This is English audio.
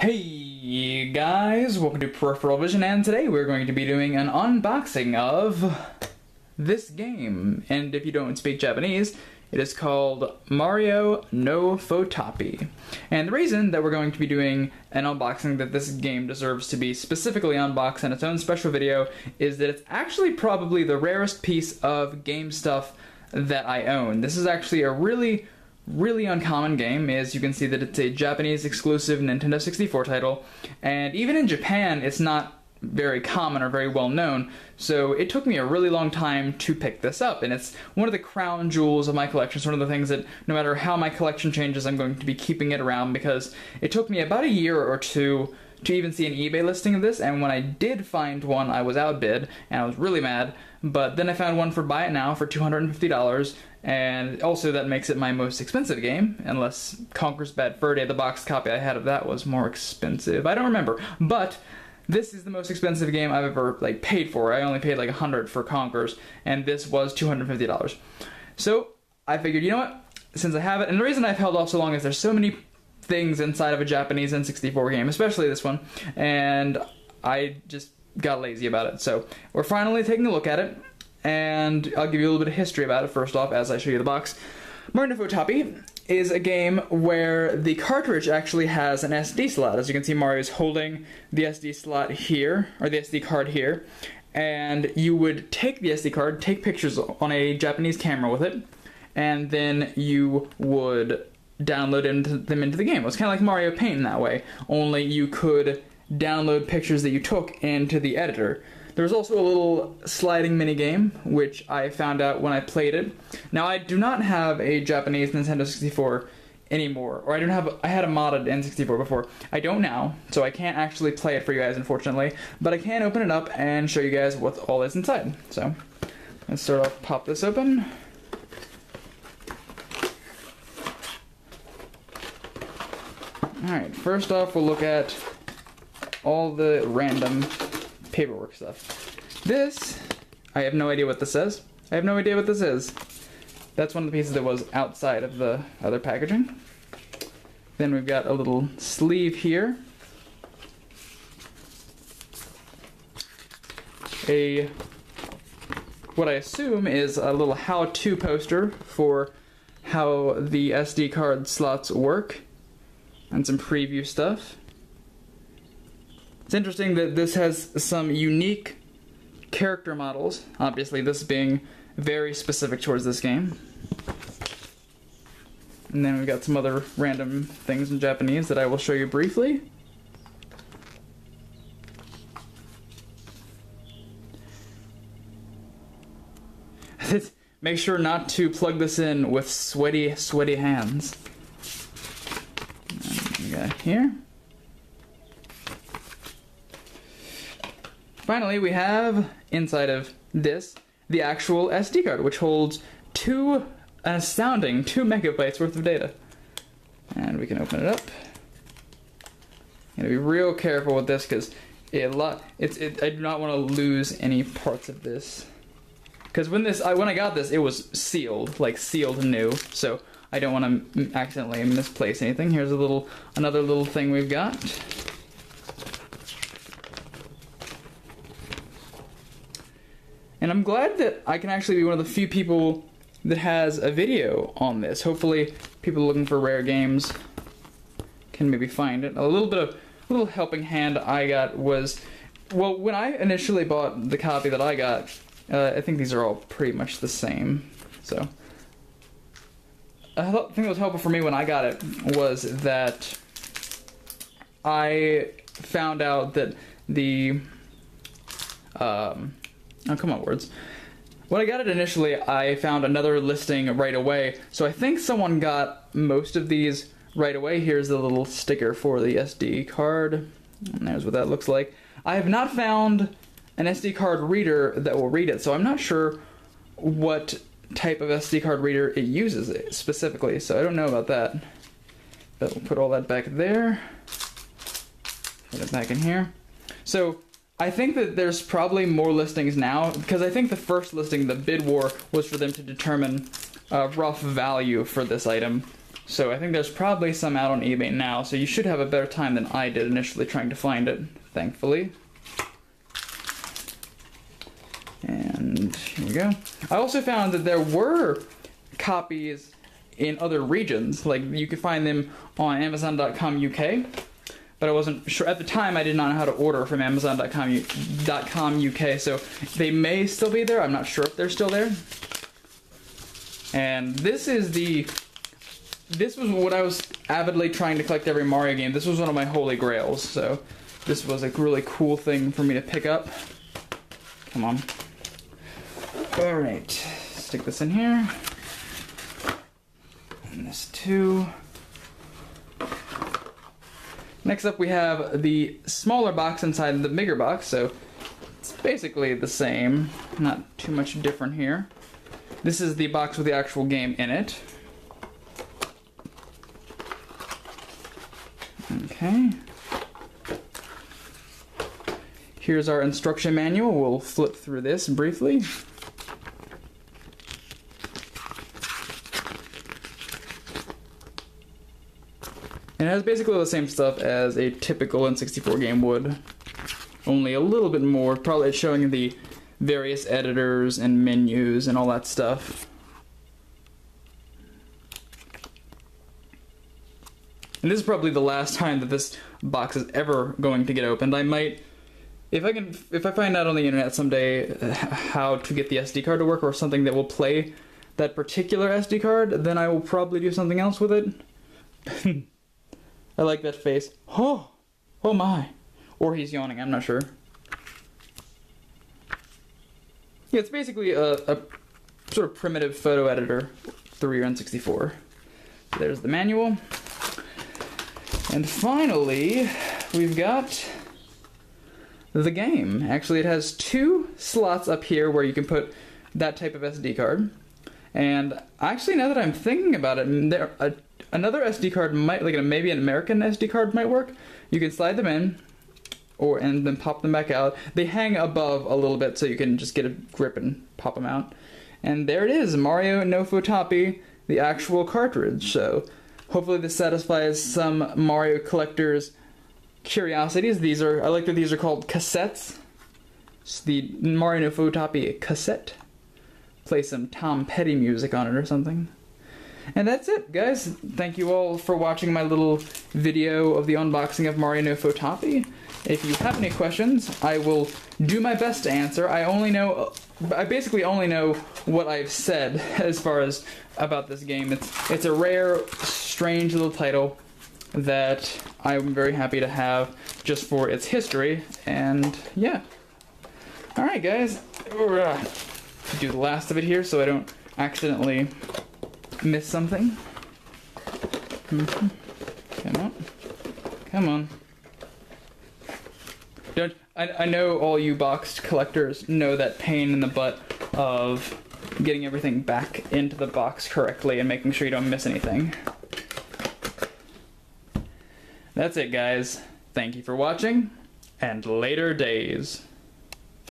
Hey guys, welcome to Peripheral Vision, and today we're going to be doing an unboxing of this game. And if you don't speak Japanese, it is called Mario No Photopi. And the reason that we're going to be doing an unboxing that this game deserves to be specifically unboxed in its own special video is that it's actually probably the rarest piece of game stuff that I own. This is actually a really uncommon game. As you can see that it's a Japanese exclusive Nintendo 64 title, and even in Japan it's not very common or very well known, so it took me a really long time to pick this up, and it's one of the crown jewels of my collection. It's one of the things that no matter how my collection changes, I'm going to be keeping it around, because it took me about a year or two to even see an eBay listing of this, and when I did find one, I was outbid, and I was really mad. But then I found one for Buy It Now for $250, and also that makes it my most expensive game, unless Conker's Bad Fur Day, the box copy I had of that, was more expensive. I don't remember, but this is the most expensive game I've ever paid for. I only paid like $100 for Conker's, and this was $250. So I figured, you know what, since I have it, and the reason I've held off so long is there's so many things inside of a Japanese N64 game, especially this one, and I just got lazy about it. So we're finally taking a look at it, and I'll give you a little bit of history about it first off as I show you the box. Mario No Photopi is a game where the cartridge actually has an SD slot. As you can see, Mario's holding the SD slot here, or the SD card here, and you would take the SD card, take pictures on a Japanese camera with it, and then you would download them into the game. It was kind of like Mario Paint in that way, only you could download pictures that you took into the editor. There was also a little sliding mini game, which I found out when I played it. Now, I do not have a Japanese Nintendo 64 anymore, or I had a modded N64 before. I don't now, so I can't actually play it for you guys, unfortunately, but I can open it up and show you guys what all is inside. So let's start off, pop this open. Alright, first off we'll look at all the random paperwork stuff. This, I have no idea what this says. I have no idea what this is. That's one of the pieces that was outside of the other packaging. Then we've got a little sleeve here. What I assume is a little how-to poster for how the SD card slots work, and some preview stuff. It's interesting that this has some unique character models, obviously this being very specific towards this game. And then we've got some other random things in Japanese that I will show you briefly. Make sure not to plug this in with sweaty hands. We got here. Finally, we have inside of this the actual SD card, which holds an astounding 2 megabytes worth of data. And we can open it up. Gotta be real careful with this because I do not want to lose any parts of this. Because when I got this, it was sealed, like sealed new. So I don't want to accidentally misplace anything. Here's another little thing we've got. And I'm glad that I can actually be one of the few people that has a video on this. Hopefully people looking for rare games can maybe find it. A little helping hand I got was, well, when I initially bought the copy that I got, I think these are all pretty much the same. So I think that was helpful for me when I got it was that I found out that the oh, come on, words. When I got it initially, I found another listing right away, so I think someone got most of these right away. Here's the little sticker for the SD card, and there's what that looks like. I have not found an SD card reader that will read it, so I'm not sure what type of SD card reader it uses specifically, so I don't know about that. But we'll put all that back there. Put it back in here. So I think that there's probably more listings now, because I think the first listing, the bid war, was for them to determine a rough value for this item. So I think there's probably some out on eBay now, so you should have a better time than I did initially trying to find it, thankfully. And here we go. I also found that there were copies in other regions, like you could find them on Amazon.com UK, but I wasn't sure at the time. I did not know how to order from Amazon.com UK, so they may still be there. I'm not sure if they're still there. And this was what I was avidly trying to collect every Mario game. This was one of my holy grails, so this was a really cool thing for me to pick up. Come on. Alright, stick this in here. And this too. Next up we have the smaller box inside the bigger box, so it's basically the same. Not too much different here. This is the box with the actual game in it. Okay. Here's our instruction manual. We'll flip through this briefly. And it has basically the same stuff as a typical N64 game would, only a little bit more. Probably it's showing the various editors and menus and all that stuff. And this is probably the last time that this box is ever going to get opened. I might, if I find out on the internet someday how to get the SD card to work or something that will play that particular SD card, then I will probably do something else with it. I like that face. Oh my. Or he's yawning, I'm not sure. Yeah, it's basically a sort of primitive photo editor through your N64. So there's the manual. And finally, we've got the game. Actually, it has two slots up here where you can put that type of SD card. And actually, now that I'm thinking about it, another SD card might, like maybe an American SD card might work. You can slide them in, and then pop them back out. They hang above a little bit so you can just get a grip and pop them out. And there it is, Mario No Photopi, the actual cartridge. So hopefully this satisfies some Mario collectors' curiosities. I like that these are called cassettes. It's the Mario No Photopi cassette. Play some Tom Petty music on it or something. And that's it, guys. Thank you all for watching my little video of the unboxing of Mario No Photopi. If you have any questions, I will do my best to answer. I basically only know what I've said as far as about this game. It's a rare, strange little title that I'm very happy to have just for its history, and yeah. Alright, guys. Do the last of it here so I don't accidentally miss something. Come on. Come on. I know all you boxed collectors know that pain in the butt of getting everything back into the box correctly and making sure you don't miss anything. That's it, guys. Thank you for watching, and later days.